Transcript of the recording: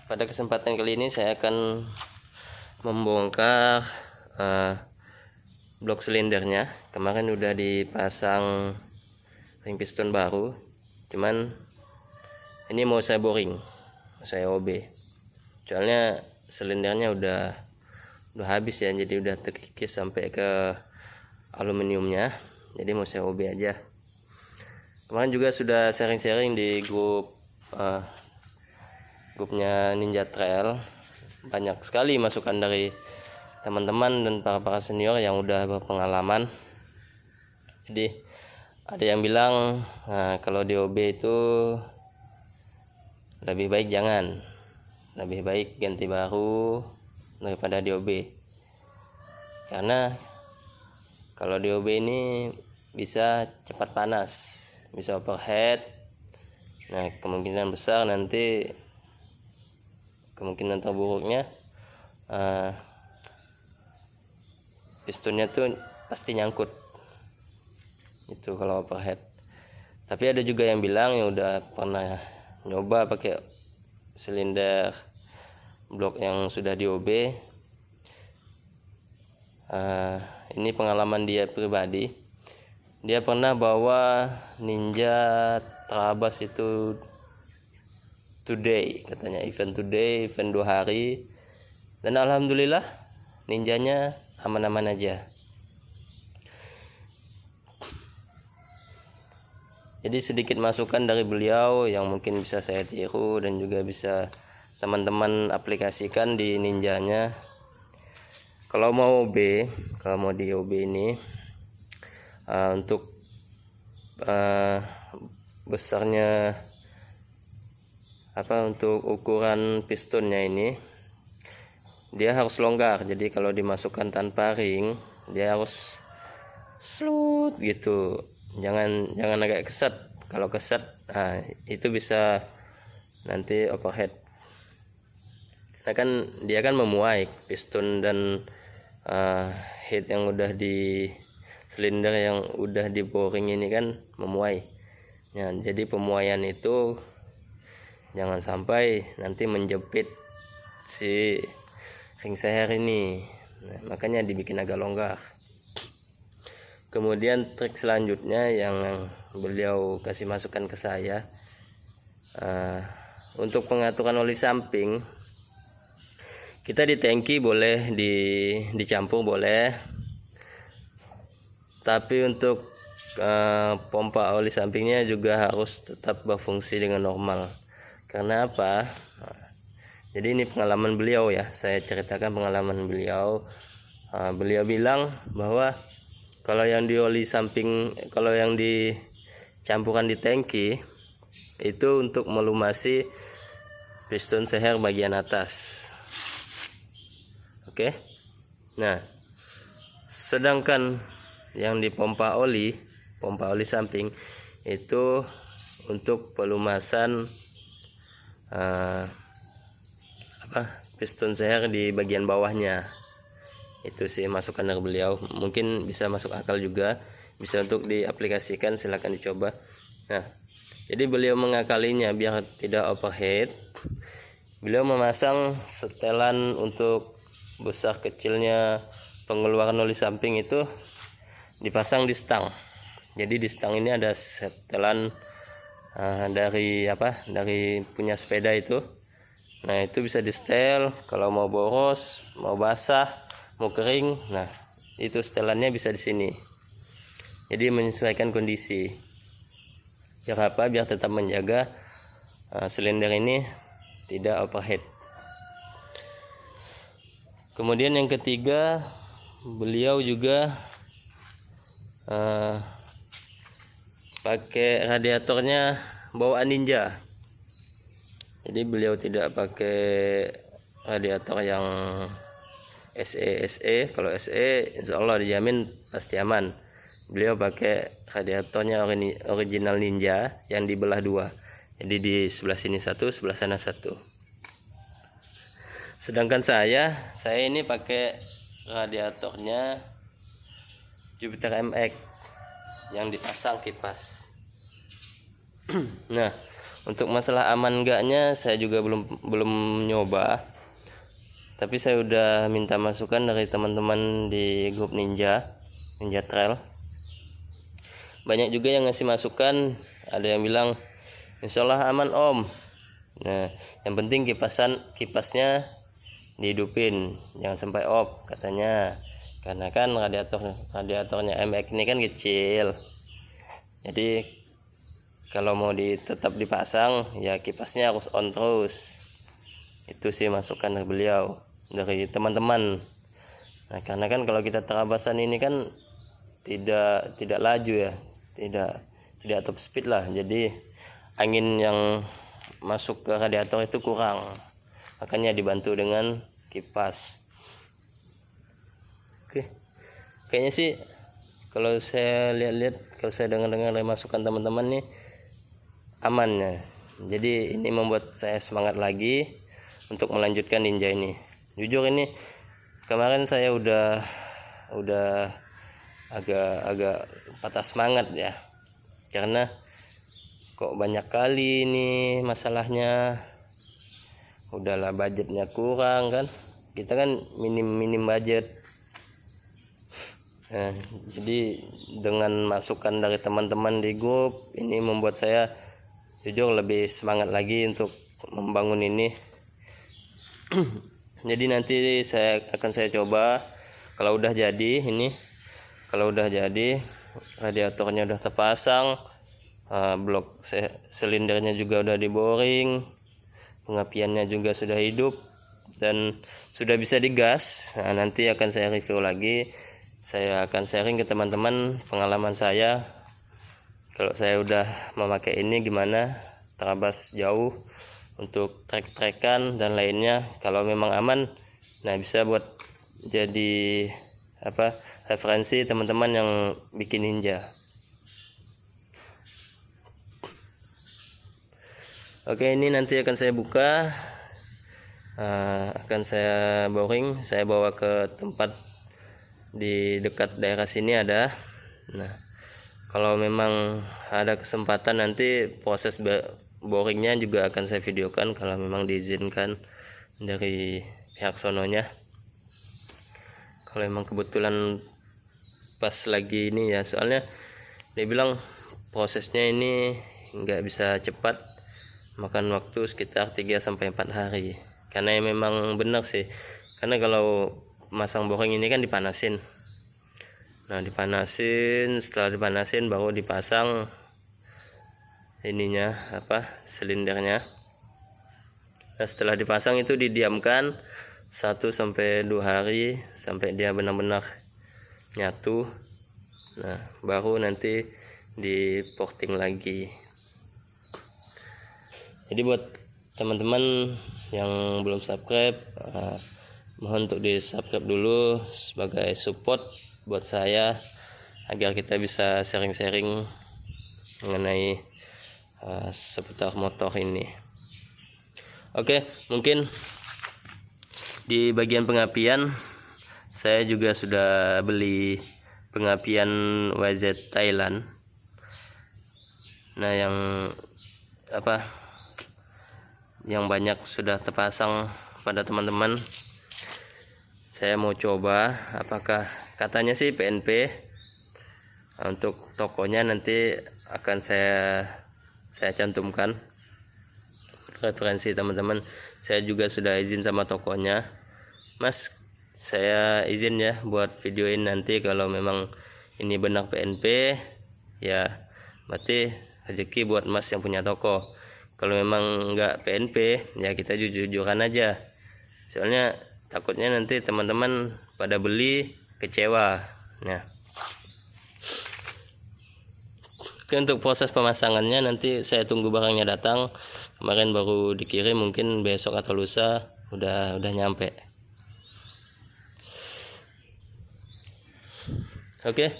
Pada kesempatan kali ini saya akan membongkar blok silindernya. Kemarin udah dipasang ring piston baru, cuman ini mau saya boring, saya OB. Soalnya silindernya udah habis ya, jadi udah terkikis sampai ke aluminiumnya. Jadi mau saya OB aja. Kemarin juga sudah sharing-sharing di grupnya Ninja Trail. Banyak sekali masukan dari teman-teman dan para senior yang udah berpengalaman. Jadi ada yang bilang kalau di OB itu lebih baik jangan, lebih baik ganti baru daripada di OB, karena kalau di OB ini bisa cepat panas, bisa overheat. Nah, kemungkinan besar nanti, kemungkinan terburuknya pistonnya tuh pasti nyangkut itu kalau overheat. Tapi ada juga yang bilang yang udah pernah nyoba pakai silinder blok yang sudah di OB. Ini pengalaman dia pribadi. Dia pernah bawa Ninja Trabas itu today, katanya event 2 hari, dan alhamdulillah Ninjanya aman-aman aja. Jadi sedikit masukan dari beliau yang mungkin bisa saya tiru dan juga bisa teman-teman aplikasikan di Ninjanya. Kalau mau di OB ini untuk besarnya untuk ukuran pistonnya ini dia harus longgar. Jadi kalau dimasukkan tanpa ring dia harus slut gitu, jangan agak keset. Kalau keset itu bisa nanti overheat, karena kan dia kan memuai piston dan head yang udah di silinder yang udah di boring ini kan memuai. Nah, jadi pemuaian itu jangan sampai nanti menjepit si ring seher ini. Nah, makanya dibikin agak longgar. Kemudian trik selanjutnya yang beliau kasih masukan ke saya, untuk pengaturan oli samping, kita di tangki boleh dicampur boleh, tapi untuk pompa oli sampingnya juga harus tetap berfungsi dengan normal. Karena apa? Jadi ini pengalaman beliau ya, saya ceritakan pengalaman beliau. Beliau bilang bahwa kalau yang di oli samping, kalau yang dicampuran di tangki itu untuk melumasi piston seher bagian atas. Oke. Nah, sedangkan yang di pompa oli samping itu untuk pelumasan piston seher di bagian bawahnya. Itu sih masukan dari beliau, mungkin bisa masuk akal juga, bisa untuk diaplikasikan, silahkan dicoba. Nah, jadi beliau mengakalinya biar tidak overheat. Beliau memasang setelan untuk besar kecilnya pengeluaran oli samping itu dipasang di stang. Jadi di stang ini ada setelan dari punya sepeda itu. Nah, itu bisa di setel kalau mau boros, mau basah, mau kering. Nah, itu setelannya bisa di sini. Jadi menyesuaikan kondisi. Biar apa? Biar tetap menjaga silinder ini tidak overheat. Kemudian yang ketiga, beliau juga pakai radiatornya bawaan Ninja. Jadi beliau tidak pakai radiator yang SE. Kalau SE insya Allah dijamin pasti aman. Beliau pakai radiatornya original Ninja yang dibelah dua. Jadi di sebelah sini satu, sebelah sana satu. Sedangkan saya ini pakai radiatornya Jupiter MX yang dipasang kipas. Nah, Untuk masalah aman enggaknya saya juga belum nyoba, tapi saya udah minta masukan dari teman-teman di grup Ninja Trail. Banyak juga yang ngasih masukan, ada yang bilang insya Allah aman om. Nah, yang penting kipasnya dihidupin, jangan sampai off katanya, karena kan radiatornya MX ini kan kecil, jadi kalau mau tetap dipasang ya kipasnya harus on terus. Itu sih masukan dari beliau, dari teman-teman. Nah, karena kan kalau kita terabasan ini kan tidak laju ya, tidak top speed lah, jadi angin yang masuk ke radiator itu kurang, makanya dibantu dengan kipas. Oke, kayaknya sih kalau saya lihat-lihat, kalau saya dengar-dengar dari masukan teman-teman nih aman ya. Jadi ini membuat saya semangat lagi untuk melanjutkan Ninja ini. Jujur ini kemarin saya udah agak patah semangat ya, karena kok banyak kali ini masalahnya. Udahlah budgetnya kurang kan, kita kan minim budget. Nah, jadi dengan masukan dari teman-teman di grup ini membuat saya jujur lebih semangat lagi untuk membangun ini. Jadi nanti akan saya coba kalau udah jadi radiatornya udah terpasang, blok silindernya juga udah di boring, pengapiannya juga sudah hidup dan sudah bisa digas. Nah, nanti akan saya review lagi. Saya akan sharing ke teman-teman pengalaman saya kalau saya udah memakai ini gimana, terabas jauh untuk trek-trekan dan lainnya. Kalau memang aman, nah bisa buat jadi referensi teman-teman yang bikin Ninja. Oke, ini nanti akan saya buka, akan saya boring, saya bawa ke tempat di dekat daerah sini ada. Nah, kalau memang ada kesempatan nanti proses boringnya juga akan saya videokan kalau memang diizinkan dari pihak sononya. Kalau memang kebetulan pas lagi ini ya, soalnya dia bilang prosesnya ini nggak bisa cepat, makan waktu sekitar 3-4 hari. Karena memang benar sih, karena kalau masang boring ini kan dipanasin. Nah, setelah dipanasin baru dipasang ininya silindernya. Nah, setelah dipasang itu didiamkan 1-2 hari sampai dia benar-benar nyatu. Nah, baru nanti di porting lagi. Jadi buat teman-teman yang belum subscribe, mohon untuk di subscribe dulu sebagai support buat saya agar kita bisa sharing-sharing mengenai seputar motor ini. Oke, mungkin di bagian pengapian saya juga sudah beli pengapian YZ Thailand. Nah, yang banyak sudah terpasang pada teman-teman. Saya mau coba apakah, katanya sih PNP. Untuk tokonya nanti akan saya cantumkan referensi teman-teman. Saya juga sudah izin sama tokonya, Mas, saya izin ya buat videoin nanti. Kalau memang ini benar PNP ya berarti rezeki buat Mas yang punya toko. Kalau memang enggak PNP ya kita jujur-jujuran aja, soalnya takutnya nanti teman-teman pada beli kecewa. Nah, oke, untuk proses pemasangannya nanti saya tunggu barangnya datang. Kemarin baru dikirim, mungkin besok atau lusa udah nyampe. Oke.